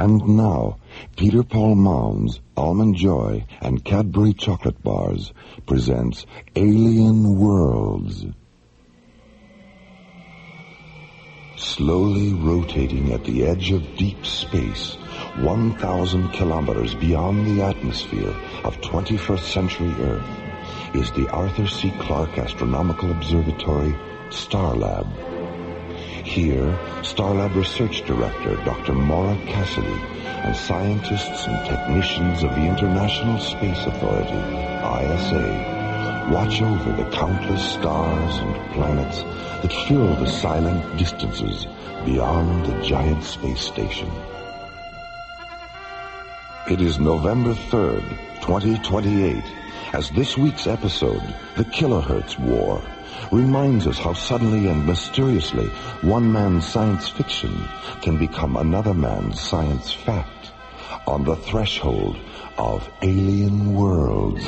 And now, Peter Paul Mound's Almond Joy and Cadbury Chocolate Bars presents Alien Worlds. Slowly rotating at the edge of deep space, 1,000 kilometers beyond the atmosphere of 21st century Earth, is the Arthur C. Clarke Astronomical Observatory, Starlab. Here, Starlab Research Director Dr. Maura Cassidy and scientists and technicians of the International Space Authority, ISA, watch over the countless stars and planets that fill the silent distances beyond the giant space station. It is November 3rd, 2028, as this week's episode, The Kilohertz War, reminds us how suddenly and mysteriously one man's science fiction can become another man's science fact on the threshold of alien worlds.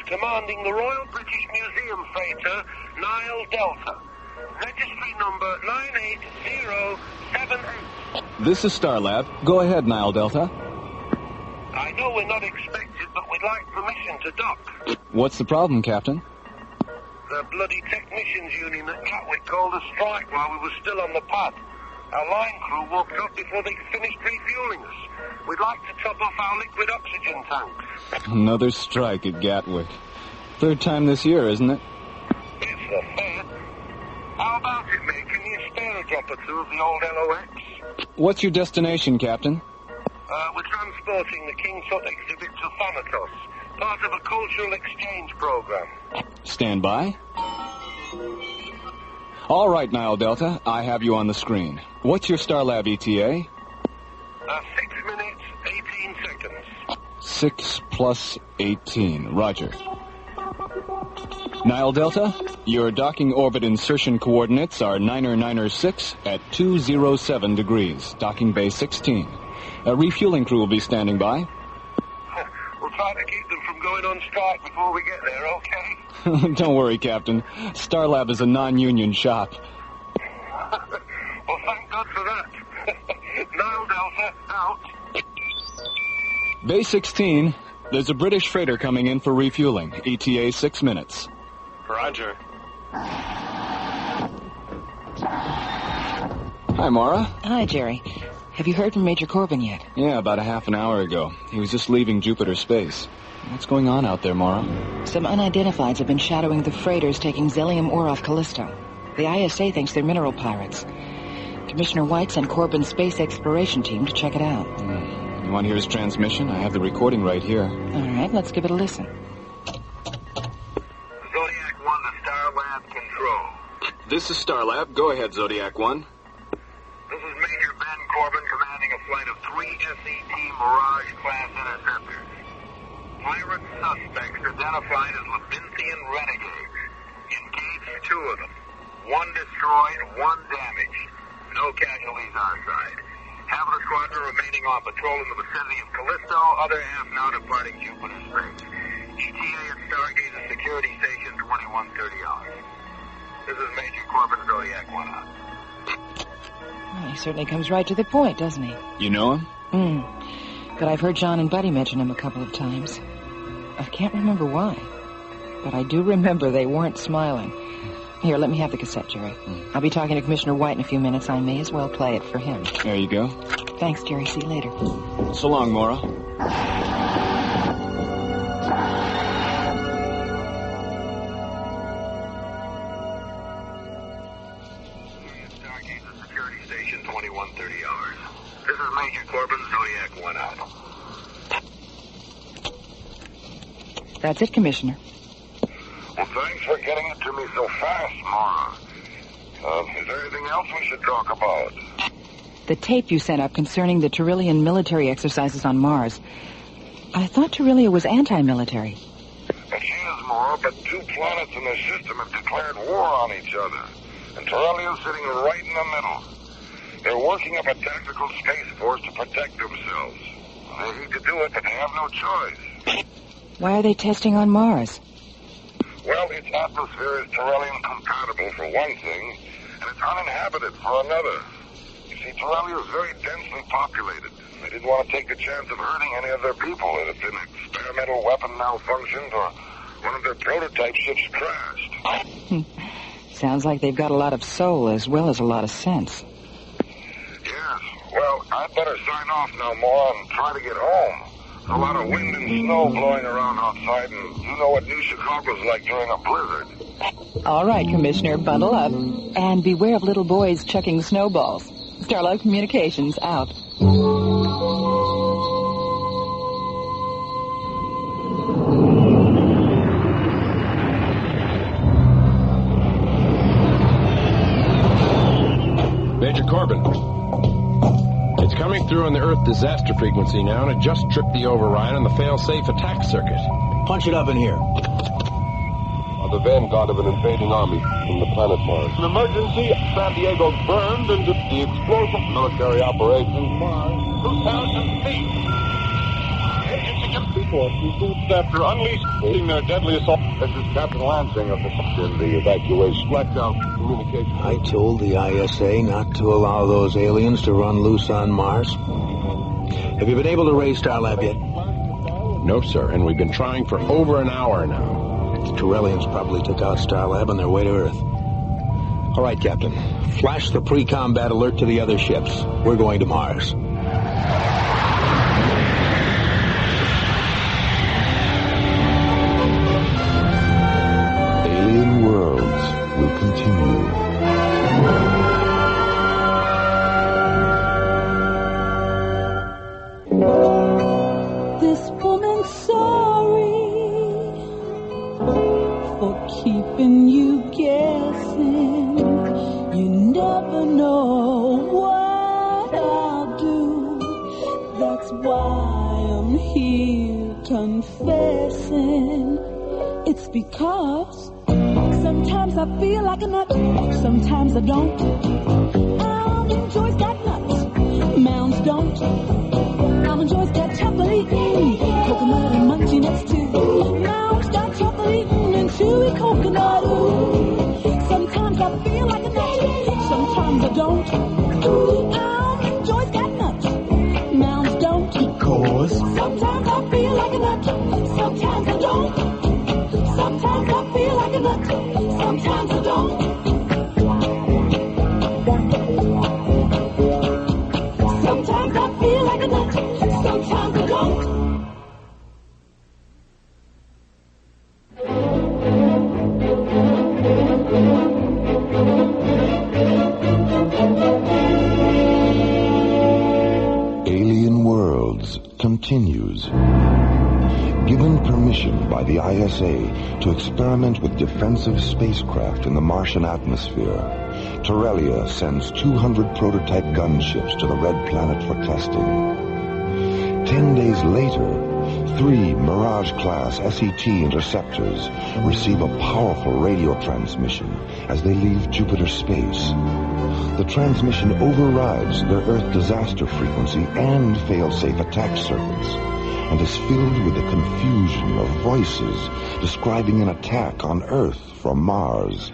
Commanding the Royal British Museum freighter Nile Delta. Registry number 98078. This is Starlab. Go ahead, Nile Delta. I know we're not expected, but we'd like permission to dock. What's the problem, Captain? The bloody technicians union at Gatwick called a strike while we were still on the pad. Our line crew walked up before they finished refueling us. We'd like to top off our liquid oxygen tanks. Another strike at Gatwick. Third time this year, isn't it? It's the third. How about it, mate? Can you spare a drop or two of the old LOX? What's your destination, Captain? We're transporting the King Tut exhibit to Thanatos, part of a cultural exchange program. Stand by. All right, Nile Delta, I have you on the screen. What's your Starlab ETA? 6 minutes, 18 seconds. 6 plus 18. Roger. Nile Delta, your docking orbit insertion coordinates are 9er 6 at 207 degrees, docking bay 16. A refueling crew will be standing by. We'll try to keep them from going on strike before we get there, okay? Don't worry, Captain. Starlab is a non-union shop. Well, thank God for that. Nile Delta, out. Bay 16, there's a British freighter coming in for refueling. ETA 6 minutes. Roger. Hi, Maura. Hi, Jerry. Have you heard from Major Corbin yet? Yeah, about a half an hour ago. He was just leaving Jupiter space. What's going on out there, Maura? Some unidentifieds have been shadowing the freighters taking Xelium ore off Callisto. The ISA thinks they're mineral pirates. Commissioner White sent Corbin's space exploration team to check it out. You want to hear his transmission? I have the recording right here. All right, let's give it a listen. Zodiac 1 to Starlab Control. This is Starlab. Go ahead, Zodiac 1. This is Major Ben Corbin commanding a flight of 3 SET Mirage-class interceptors. Pirate suspects identified as Labinthian renegades. Engaged 2 of them. 1 destroyed, 1 damaged. No casualties our side. Half of the squadron remaining on patrol in the vicinity of Callisto, other half now departing Jupiter space. ETA at Stargate's security station 2130 hours. This is Major Corbin, Zodiac 1 out. Well, he certainly comes right to the point, doesn't he? You know him? But I've heard John and Buddy mention him a couple of times. I can't remember why. But I do remember they weren't smiling. Here, let me have the cassette, Jerry. I'll be talking to Commissioner White in a few minutes. I may as well play it for him. There you go. Thanks, Jerry. See you later. So long, Maura. Stargate to security station 2130 hours. This is Major Corbin, Zodiac 1 out. That's it, Commissioner. Well, thanks for getting it to me so fast, Maura. Is there anything else we should talk about? The tape you sent up concerning the Tyrillian military exercises on Mars. I thought Tyrillia was anti-military. But she is more, but two planets in their system have declared war on each other. And Torellia's sitting right in the middle. They're working up a tactical space force to protect themselves. They hate to do it, but they have no choice. Why are they testing on Mars? Well, its atmosphere is Torellian compatible for one thing, and it's uninhabited for another. You see, Torellia is very densely populated. They didn't want to take the chance of hurting any of their people if an experimental weapon malfunctioned or one of their prototype ships crashed. Sounds like they've got a lot of soul as well as a lot of sense. Yes. Well, I'd better sign off now, Maura, and try to get home. There's a lot of wind and snow blowing around outside, and you know what New Chicago's like during a blizzard. All right, Commissioner, bundle up. And beware of little boys chucking snowballs. Starlab Communications, out. Major Corbin. It's coming through on the Earth disaster frequency now, and it just tripped the override on the fail-safe attack circuit. Punch it up in here. The vanguard of an invading army from the planet Mars. An emergency. San Diego burned into the explosive military operation Mars. 2,000 feet. After unleashing their deadly assault. This is Captain Lansing of the evacuation. Blackout communication. I told the ISA not to allow those aliens to run loose on Mars. Have you been able to raise Starlab yet? No, sir, and we've been trying for over an hour now. The Torellians probably took out Starlab on their way to Earth. All right, Captain. Flash the pre-combat alert to the other ships. We're going to Mars. Alien Worlds will continue. This woman's sorry for keeping you guessing. You never know what I'll do. That's why I'm here confessing. It's because sometimes I feel like a nut, sometimes I don't. Joy's got nuts, Mounds don't. Joy's got chocolate eating, coconut and munchy nuts too. Mounds got chocolate eating and chewy coconut. Ooh. Sometimes I feel like a nut, sometimes I don't. Joy's got nuts, Mounds don't. Because sometimes I feel like a nut, sometimes I don't. Sometimes I feel like a nut, sometimes I don't. Sometimes I feel like a nut, sometimes I don't. Alien Worlds continues. Given permission by the ISA to experiment with defensive spacecraft in the Martian atmosphere, Torellia sends 200 prototype gunships to the Red Planet for testing. 10 days later, 3 Mirage-class SET interceptors receive a powerful radio transmission as they leave Jupiter space. The transmission overrides their Earth disaster frequency and fail-safe attack circuits, and is filled with a confusion of voices describing an attack on Earth from Mars.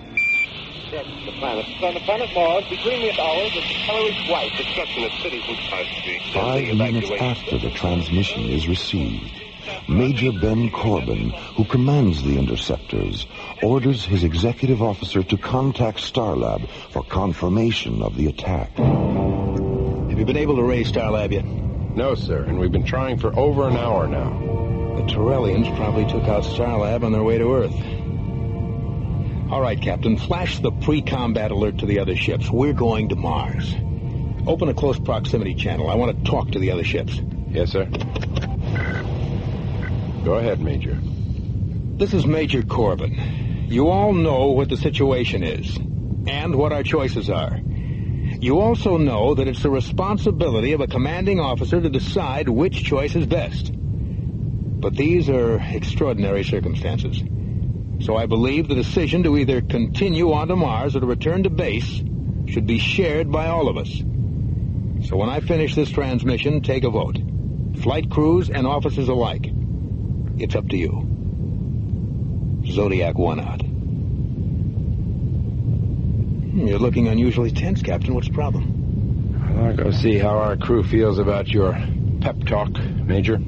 The planet. On the planet Mars, between the hours of the color is white. Destruction of cities and cars. 5 minutes after the transmission is received, Major Ben Corbin, who commands the interceptors, orders his executive officer to contact Starlab for confirmation of the attack. Have you been able to raise Starlab yet? No, sir, and we've been trying for over an hour now. The Torellians probably took out Starlab on their way to Earth. All right, Captain, flash the pre-combat alert to the other ships. We're going to Mars. Open a close proximity channel. I want to talk to the other ships. Yes, sir. Go ahead, Major. This is Major Corbin. You all know what the situation is and what our choices are. You also know that it's the responsibility of a commanding officer to decide which choice is best. But these are extraordinary circumstances. So I believe the decision to either continue on to Mars or to return to base should be shared by all of us. So when I finish this transmission, take a vote. Flight crews and officers alike. It's up to you. Zodiac 1 out. You're looking unusually tense, Captain. What's the problem? I'll go see how our crew feels about your pep talk, Major.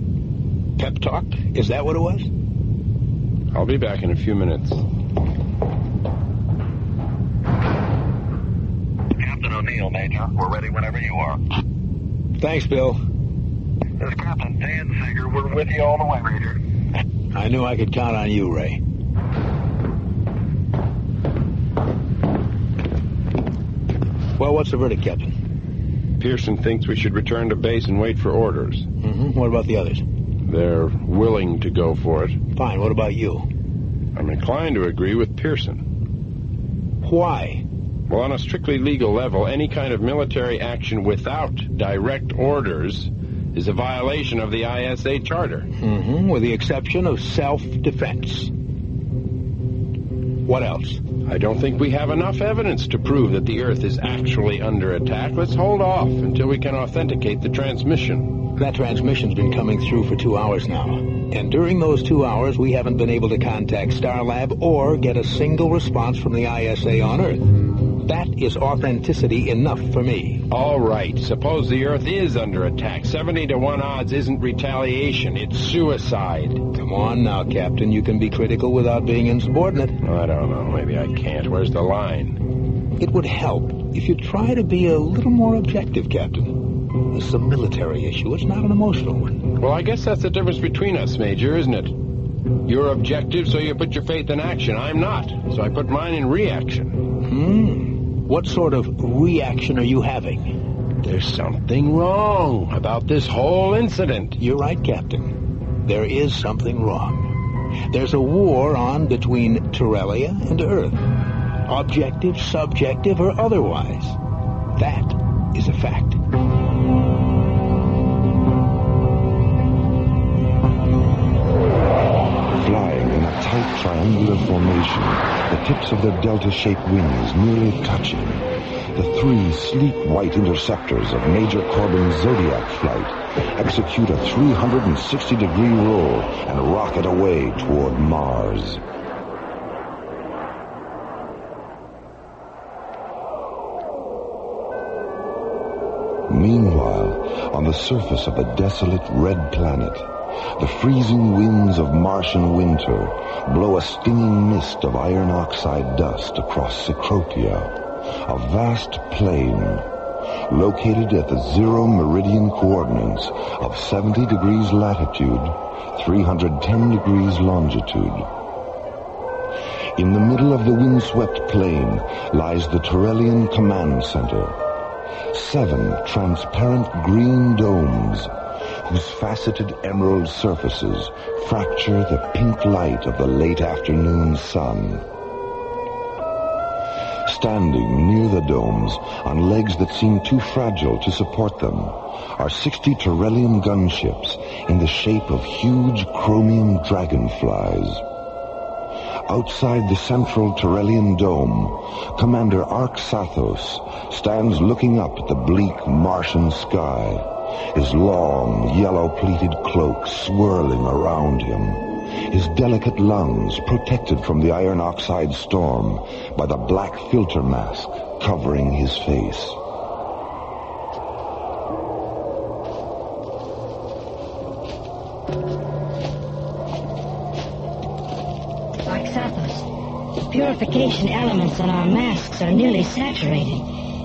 Pep talk? Is that what it was? I'll be back in a few minutes. Captain O'Neill, Major. We're ready whenever you are. Thanks, Bill. This is Captain Dan Sager. We're with you all the way, Major. I knew I could count on you, Ray. Well, what's the verdict, Captain? Pearson thinks we should return to base and wait for orders. Mm-hmm. What about the others? They're willing to go for it. Fine. What about you? I'm inclined to agree with Pearson. Why? Well, on a strictly legal level, any kind of military action without direct orders is a violation of the ISA Charter. Mm-hmm. With the exception of self-defense. What else? I don't think we have enough evidence to prove that the Earth is actually under attack. Let's hold off until we can authenticate the transmission. That transmission's been coming through for 2 hours now. And during those 2 hours, we haven't been able to contact Starlab or get a single response from the ISA on Earth. That is authenticity enough for me. All right. Suppose the Earth is under attack. 70 to 1 odds isn't retaliation. It's suicide. Come on now, Captain. You can be critical without being insubordinate. I don't know. Maybe I can't. Where's the line? It would help if you try to be a little more objective, Captain. This is a military issue. It's not an emotional one. Well, I guess that's the difference between us, Major, isn't it? You're objective, so you put your faith in action. I'm not, so I put mine in reaction. What sort of reaction are you having? There's something wrong about this whole incident. You're right, Captain. There is something wrong. There's a war on between Terrelia and Earth. Objective, subjective, or otherwise. That is a fact. Flying in a tight triangular formation, the tips of their delta-shaped wings nearly touching, the 3 sleek white interceptors of Major Corbin's Zodiac flight execute a 360-degree roll and rocket away toward Mars. Meanwhile, on the surface of a desolate red planet, the freezing winds of Martian winter blow a stinging mist of iron oxide dust across Cecropia, a vast plain located at the 0 meridian coordinates of 70 degrees latitude, 310 degrees longitude. In the middle of the windswept plain lies the Terrellian Command Center. 7 transparent green domes whose faceted emerald surfaces fracture the pink light of the late afternoon sun. Standing near the domes, on legs that seem too fragile to support them, are 60 Terrellian gunships in the shape of huge chromium dragonflies. Outside the central Terrellian dome, Commander Arxathos stands looking up at the bleak Martian sky, his long, yellow-pleated cloak swirling around him, his delicate lungs protected from the iron oxide storm by the black filter mask covering his face. Arxathos, the purification elements on our masks are nearly saturated.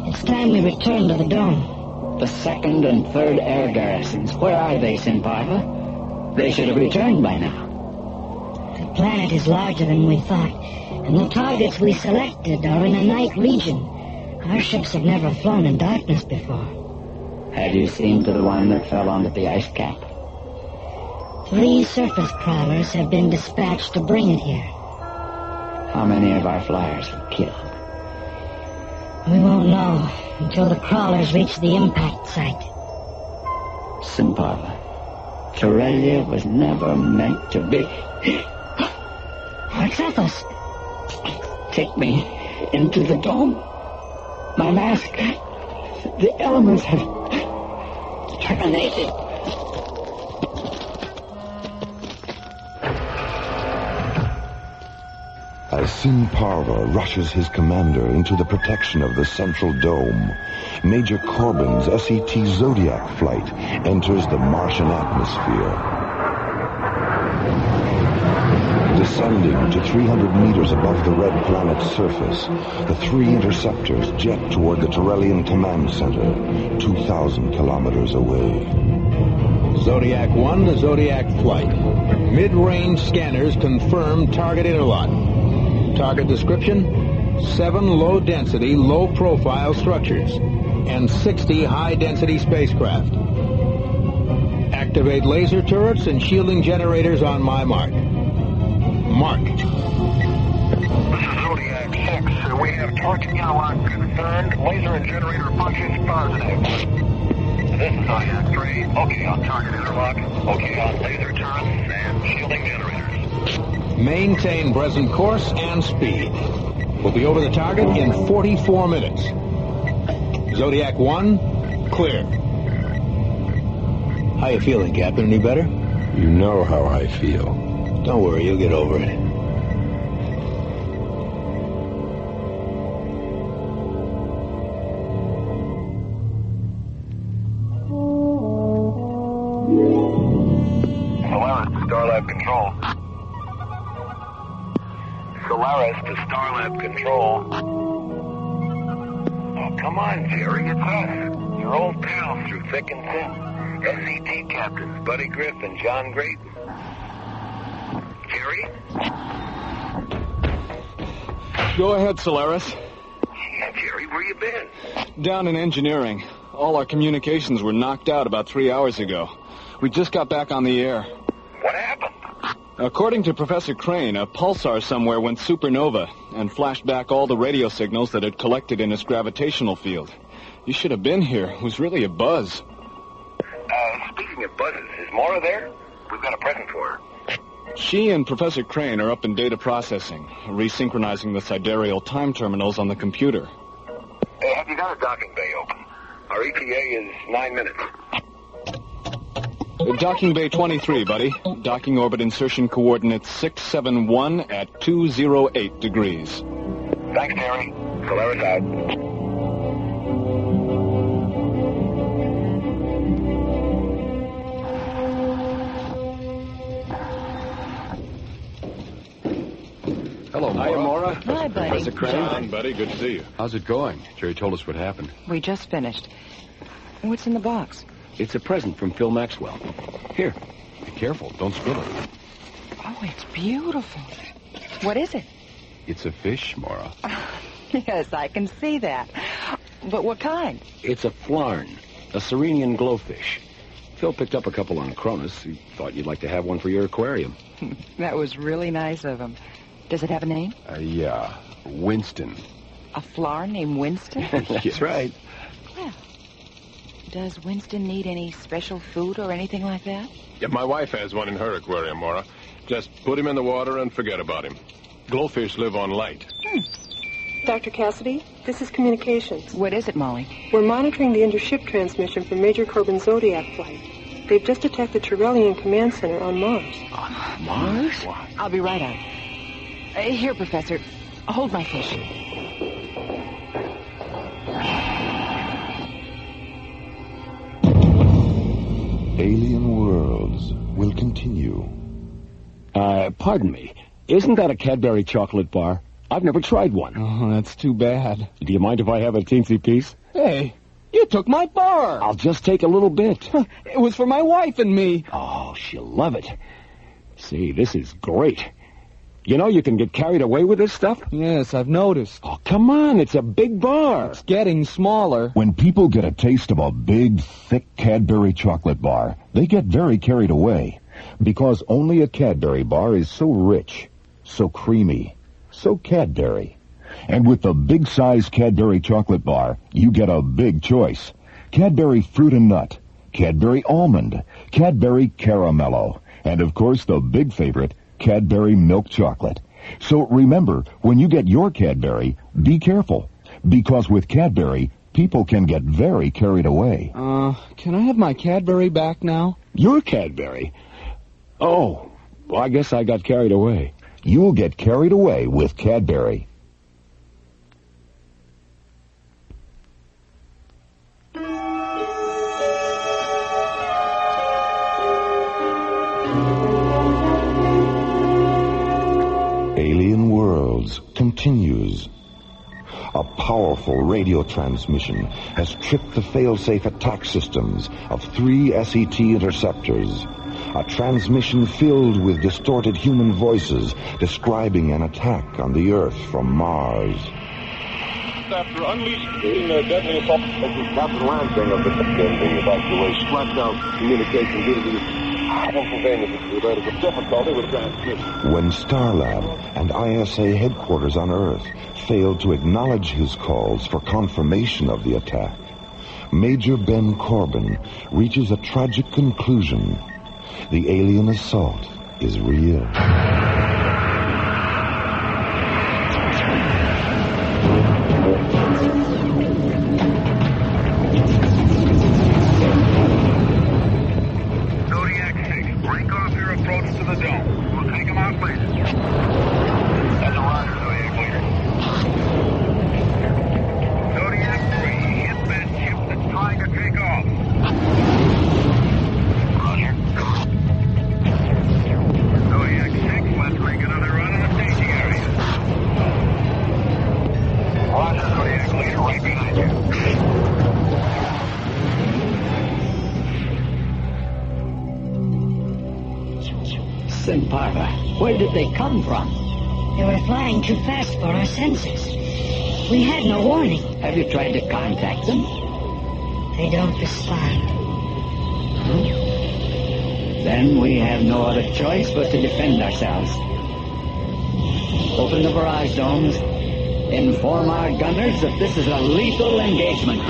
It's time we return to the dome. The 2nd and 3rd air garrisons, where are they, Sinparva? They should have returned by now. The planet is larger than we thought, and the targets we selected are in a night region. Our ships have never flown in darkness before. Have you seen to the one that fell onto the ice cap? 3 surface crawlers have been dispatched to bring it here. How many of our flyers were killed? We won't know until the crawlers reach the impact site. Sinparva, Corellia was never meant to be. What's up, us? Take me into the dome. My mask. The elements have terminated. As Sin Parva rushes his commander into the protection of the central dome, Major Corbin's SET Zodiac flight enters the Martian atmosphere. Descending to 300 meters above the red planet's surface, the three interceptors jet toward the Torellian Command Center, 2,000 kilometers away. Zodiac 1 to Zodiac flight. Mid-range scanners confirm target interlock. Target description: 7 low-density, low-profile structures and 60 high-density spacecraft. Activate laser turrets and shielding generators on my mark. Mark. This is Zodiac 6. We have target interlock confirmed. Laser and generator functions positive. This is Zodiac 3. Okay on target interlock. Okay on laser turrets and shielding generators. Maintain present course and speed. We'll be over the target in 44 minutes. Zodiac 1, clear. How you feeling, Captain? Any better? You know how I feel. Don't worry, you'll get over it. Solaris to Starlab Control. Solaris to Starlab Control. Oh, come on, Jerry, it's us. Your old pals through thick and thin. SET captains Buddy Griff and John Grayton. Jerry? Go ahead, Solaris. Yeah, Jerry, where you been? Down in engineering. All our communications were knocked out about 3 hours ago. We just got back on the air. What happened? According to Professor Crane, a pulsar somewhere went supernova and flashed back all the radio signals that it collected in its gravitational field. You should have been here. It was really a buzz. Speaking of buzzes, is Maura there? We've got a present for her. She and Professor Crane are up in data processing, resynchronizing the sidereal time terminals on the computer. Hey, have you got a docking bay open? Our ETA is 9 minutes. Docking bay 23, buddy. Docking orbit insertion coordinates 671 at 208 degrees. Thanks, Terry. Solaris out. Hello, Maura. Hiya, Maura. Hi, buddy. Professor Crane. John. Buddy, good to see you. How's it going? Jerry told us what happened. We just finished. What's in the box? It's a present from Phil Maxwell. Here. Be careful. Don't spill it. Oh, it's beautiful. What is it? It's a fish, Maura. Yes, I can see that. But what kind? It's a flarn, a Serenian glowfish. Phil picked up a couple on Cronus. He thought you'd like to have one for your aquarium. That was really nice of him. Does it have a name? Yeah. Winston. A flower named Winston? That's right. Well, does Winston need any special food or anything like that? Yeah, my wife has one in her aquarium, Maura. Just put him in the water and forget about him. Glowfish live on light. Dr. Cassidy, this is communications. What is it, Molly? We're monitoring the intership transmission from Major Corbin's Zodiac flight. They've just attacked the Torellian Command Center on Mars. On Mars? I'll be right out. Here, Professor. Hold my fish. Alien Worlds will continue. Pardon me. Isn't that a Cadbury chocolate bar? I've never tried one. Oh, that's too bad. Do you mind if I have a teensy piece? Hey, you took my bar. I'll just take a little bit. It was for my wife and me. Oh, she'll love it. See, this is great. You know you can get carried away with this stuff? Yes, I've noticed. Oh, come on. It's a big bar. It's getting smaller. When people get a taste of a big, thick Cadbury chocolate bar, they get very carried away. Because only a Cadbury bar is so rich, so creamy, so Cadbury. And with the big-size Cadbury chocolate bar, you get a big choice. Cadbury Fruit and Nut, Cadbury Almond, Cadbury Caramello, and of course the big favorite, Cadbury Milk Chocolate. So remember, when you get your Cadbury, be careful, because with Cadbury, people can get very carried away. Can I have my Cadbury back now? Your Cadbury? Oh, well, I guess I got carried away. You'll get carried away with Cadbury. Alien Worlds continues. A powerful radio transmission has tripped the fail-safe attack systems of 3 SET interceptors. A transmission filled with distorted human voices describing an attack on the Earth from Mars. After unleashing their deadly assault, this is Captain Lansing of the evacuation. Flash out communication due to the inconvenience of difficulty with transmission. When Starlab and ISA headquarters on Earth failed to acknowledge his calls for confirmation of the attack, Major Ben Corbin reaches a tragic conclusion. The alien assault is real. Zodiac 6, break off your approach to the dome. We'll take them out later. That's a roger, Zodiac leader. Zodiac 3, hit that ship that's trying to take off. Roger. Zodiac 6, let's make another run in the staging area. Roger, Zodiac leader, right behind you. Simparva, where did they come from? They were flying too fast for our senses. We had no warning. Have you tried to contact them? They don't respond. Then we have no other choice but to defend ourselves. Open the barrage domes. Inform our gunners that this is a lethal engagement.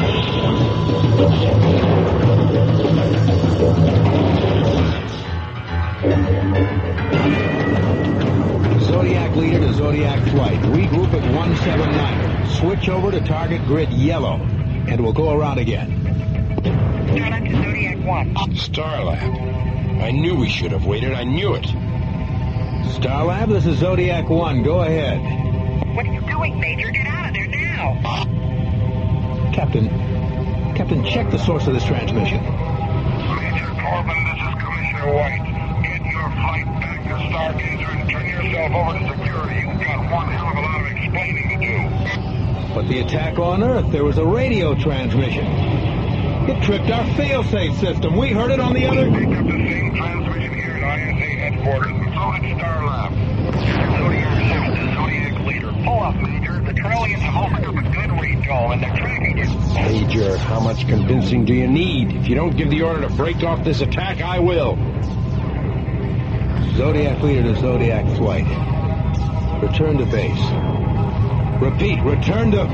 Zodiac leader to Zodiac flight. Regroup at 179. Switch over to target grid yellow, and we'll go around again. Starlab to Zodiac 1. Starlab. I knew we should have waited. I knew it. Starlab, this is Zodiac 1. Go ahead. What are you doing, Major? Get out of there now. Captain, check the source of this transmission. Major Corbin, this is Commissioner White. Get your flight back to Stargazer and turn yourself over to security. You've got one hell of a lot of explaining to do. But the attack on Earth, there was a radio transmission. It tripped our fail-safe system. We heard it on the other... We picked up the same transmission here at ISA headquarters, and so did Starlab. Zodiac 6 to Zodiac leader. Pull up, Major. The Trellians have opened up a good radar, and they're tracking you. Major, how much convincing do you need? If you don't give the order to break off this attack, I will. Zodiac leader to Zodiac flight. Return to base. Repeat, return to...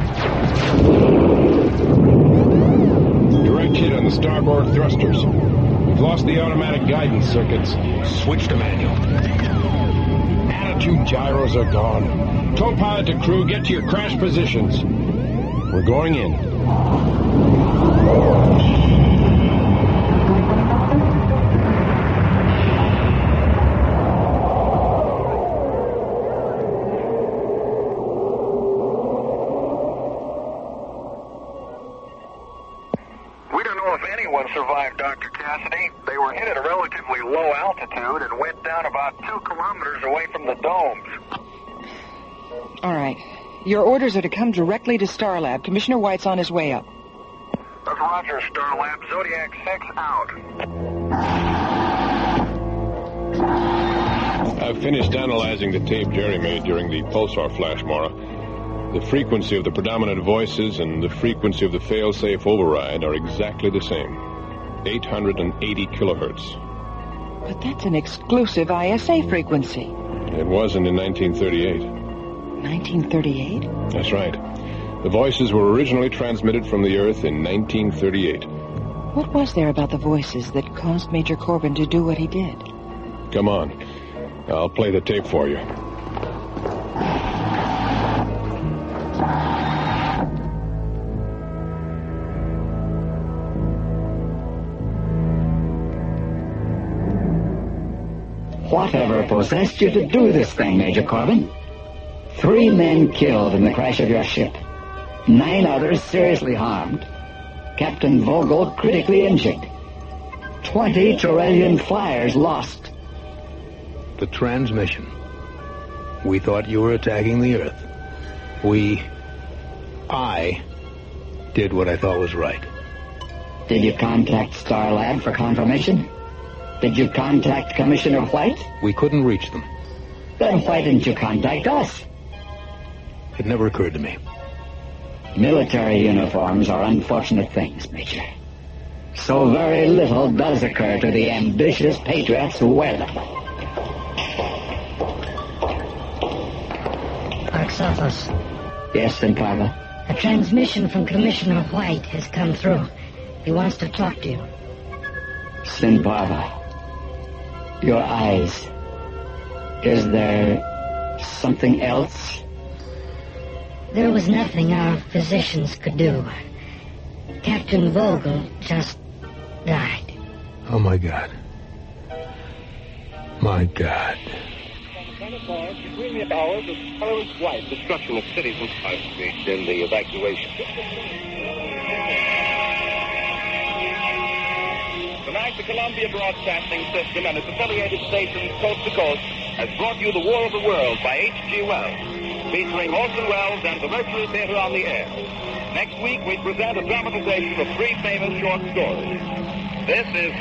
Direct hit on the starboard thrusters. We've lost the automatic guidance circuits. Switch to manual. Attitude gyros are gone. Co-pilot to crew, get to your crash positions. We're going in. Survived, Dr. Cassidy. They were hit at a relatively low altitude and went down about 2 kilometers away from the domes. All right. Your orders are to come directly to Starlab. Commissioner White's on his way up. That's Roger, Starlab. Zodiac 6 out. I've finished analyzing the tape Jerry made during the pulsar flash, Mara. The frequency of the predominant voices and the frequency of the fail-safe override are exactly the same. 880 kilohertz. But that's an exclusive ISA frequency. It wasn't in 1938. 1938? That's right. The voices were originally transmitted from the Earth in 1938. What was there about the voices that caused Major Corbin to do what he did? Come on. I'll play the tape for you. Whatever possessed you to do this thing, Major Corbin? 3 men killed in the crash of your ship. 9 others seriously harmed. Captain Vogel critically injured. 20 Turellian flyers lost. The transmission. We thought you were attacking the Earth. I did what I thought was right. Did you contact Starlab for confirmation? Did you contact Commissioner White? We couldn't reach them. Then why didn't you contact us? It never occurred to me. Military uniforms are unfortunate things, Major. So very little does occur to the ambitious patriots who wear them. Park's office. Yes, Sinparva? A transmission from Commissioner White has come through. He wants to talk to you. Sinparva, your eyes. Is there something else? There was nothing our physicians could do. Captain Vogel just died. Oh, my God. My God. Between the hours of tolerance wide destruction of cities and countries in the evacuation. Tonight, the Columbia Broadcasting System and its affiliated stations coast to coast has brought you The War of the World by H.G. Wells, featuring Orson Welles and the Mercury Theater on the air. Next week, we present a dramatization of 3 famous short stories. This is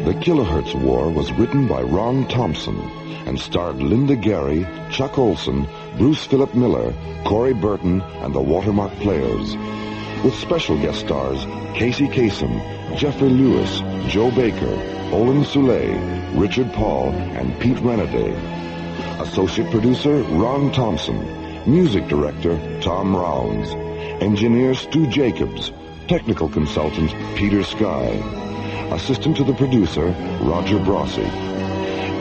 The Kilohertz War was written by Ron Thompson and starred Linda Gary, Chuck Olson, Bruce Philip Miller, Corey Burton, and the Watermark Players. With special guest stars Casey Kasem, Jeffrey Lewis, Joe Baker, Olin Soule, Richard Paul, and Pete Renaday. Associate producer Ron Thompson. Music director Tom Rounds. Engineer Stu Jacobs. Technical consultant Peter Sky. Assistant to the producer, Roger Brossi.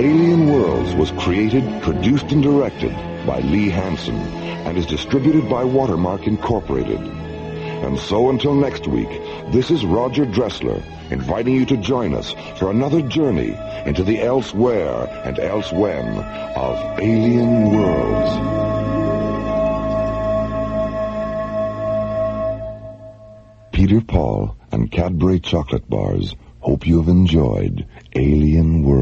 Alien Worlds was created, produced, and directed by Lee Hansen and is distributed by Watermark Incorporated. And so until next week, this is Roger Dressler inviting you to join us for another journey into the elsewhere and elsewhen of Alien Worlds. Peter Paul and Cadbury Chocolate Bars hope you have enjoyed Alien Worlds.